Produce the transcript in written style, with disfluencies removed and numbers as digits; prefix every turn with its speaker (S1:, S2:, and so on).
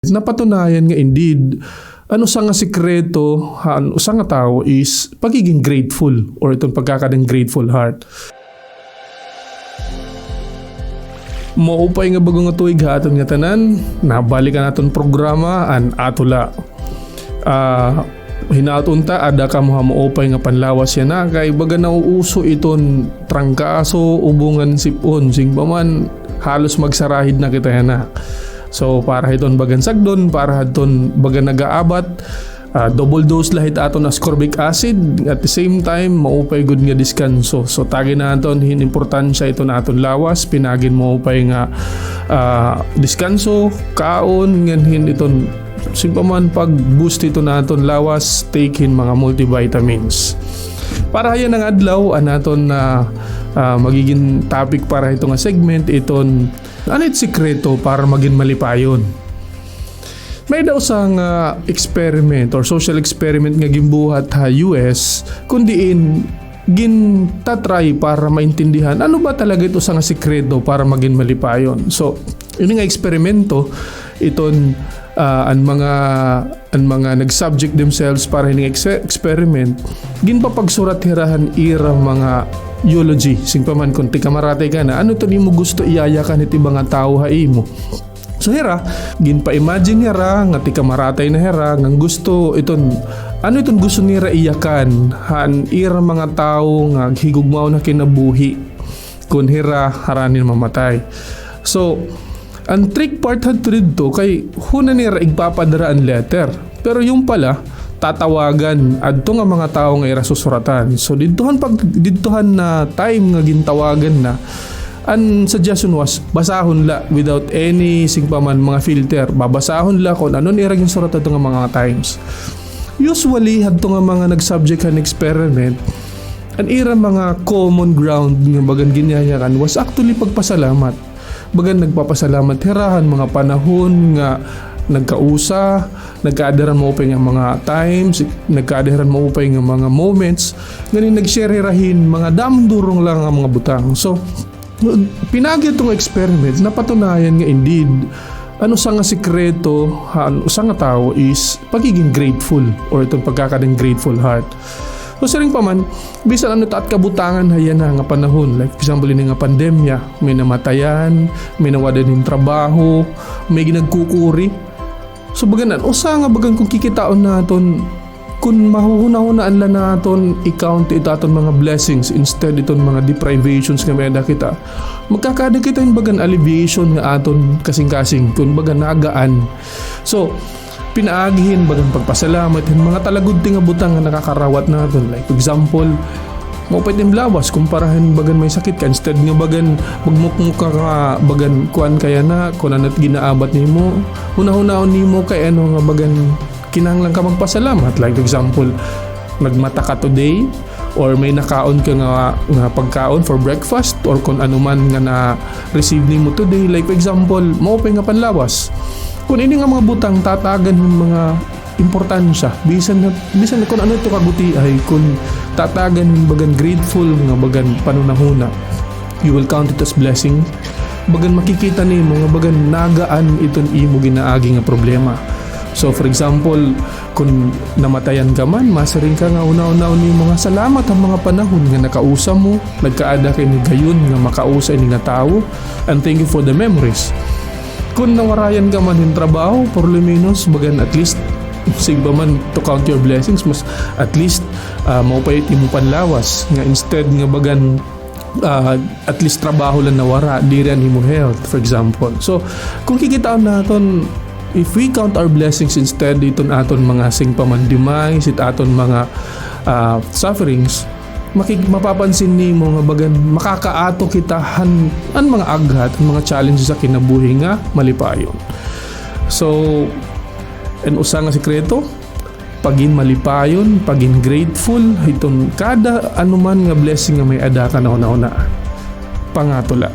S1: napatunayan nga indeed ano sa nga sikreto ano sa nga tao is pagiging grateful or itong pagkakadang grateful heart. Maupay nga bagong nga tuig aton nga tanan, nabalikan aton programa an atula. Hinatunta ada ka maupay nga panlawas yan na kay baga nauuso iton trangkaso ubungan sipon sing paman halos magsarahid na kita yan na. So para iton bagan sagdon, para iton bagan nagaabat, double dose lahit aton ascorbic acid at the same time maupay good nga diskanso. So tagin naton hin importansya ito na aton lawas, pinagin maupay nga diskanso, kaon nganhin iton simpaman pag boost ito naton lawas, take in mga multivitamins. Para yan ang adlaw anaton na magiging topic para ito nga segment iton anit sikreto para maging malipayon. May daw sang experiment or social experiment nga gimbuhat ha US kundiin gintatry para maintindihan ano ba talaga ito sa nga sikreto para maging malipayon. So yun nga eksperimento iton ang mga nag-subject themselves para hining experiment ginpapagsurat hirahan ira mga eulogy sing paman kung ti kamaratay ka na ano to nimo gusto iyayakan iti mga tao haimo. So hira ginpa-imagine hira nga ti kamaratay na hira nga gusto iton ano iton gusto nira iyakan han ira mga tao nga higugmaw na kinabuhi kun hira haranin mamatay. So ang trick part hadto didto kay huna nira igpapadara ang letter pero yung pala tatawagan adto nga mga tao nga ira susuratan. So didtohan na time nga gintawagan na ang suggestion was basahon la without any singpaman mga filter, babasahon la kung ano nira ginsurat adto nga mga times. Usually hadto nga mga nag-subject kan experiment ang ira mga common ground nga bagan ginyayakan was actually pagpasalamat. Bagan nagpapasalamat hirahan mga panahon nga nagkausa, nagkaadaran mo upay nga mga times, nagkaadaran mo upay nga mga moments, ngayon nag-share hirahin mga damdurong lang ang mga butang. So, pinagi itong experiment, napatunayan nga indeed, ano sa nga sikreto, ano sa nga tao is pagiging grateful or itong pagkakadang grateful heart. So siring pa man, bisan ano taat kabutangan hayan na nga panahon. Like for example, ini nga pandemya, may namatayan, may nawadan ng trabaho, may ginagkukuri. So baganan, usa nga bagan kung kikitaon naton, kung mahuhuna-hunaan lang naton i-count itaton mga blessings instead iton mga deprivations nga may kita. Magkakada kita yung bagan alleviation nga aton kasing-kasing, kung bagan nagaan. So, pinaagihin bagang pagpasalamat yung mga talagod nga butang nga nakakarawat natin. Like for example, maupay yung lawas kumparahan bagan may sakit ka instead nga bagan magmukmuka ka bagan kuan kaya na kung anat ginaabat nimo hunahunahon nimo kay ano nga bagan kinahanglan ka magpasalamat. Like for example, nagmata ka today or may nakaon ka nga pagkaon for breakfast or kung ano man nga na receive nimo today. Like for example, maupay nga panlawas. Kung ini nga mga butang tatagan ng mga importansya bisan kung ano ito kabuti ay kung tatagan ng bagan grateful nga bagan panunahuna, you will count it as blessing. Bagan makikita ni mga bagan nagaan iton imo ginaagi nga problema. So for example, kung namatayan ka man, masaring ka nga una-una ni mga salamat ang mga panahon nga nakausa mo, nagkaada kay ni gayon nga makausa ni nga tao, and thank you for the memories. Kung nawarayan ka man yung trabaho, por lo menos, bagan at least, sigba man to count your blessings, mas at least maupayit mo panlawas. Nga instead nga bagan, at least trabaho lang nawara, di rin mo health, for example. So, kung kikitaan natin, if we count our blessings instead, iton aton mga singpamandimay, sit aton mga sufferings, mapapansin ni mo nga bagan makakaato kita ang mga aghat, ang mga challenges sa kinabuhi nga malipayon. So, and usa nga sikreto, pagin malipayon, pagin grateful, iton kada anuman nga blessing nga may ada ka na una-una. Pangatula.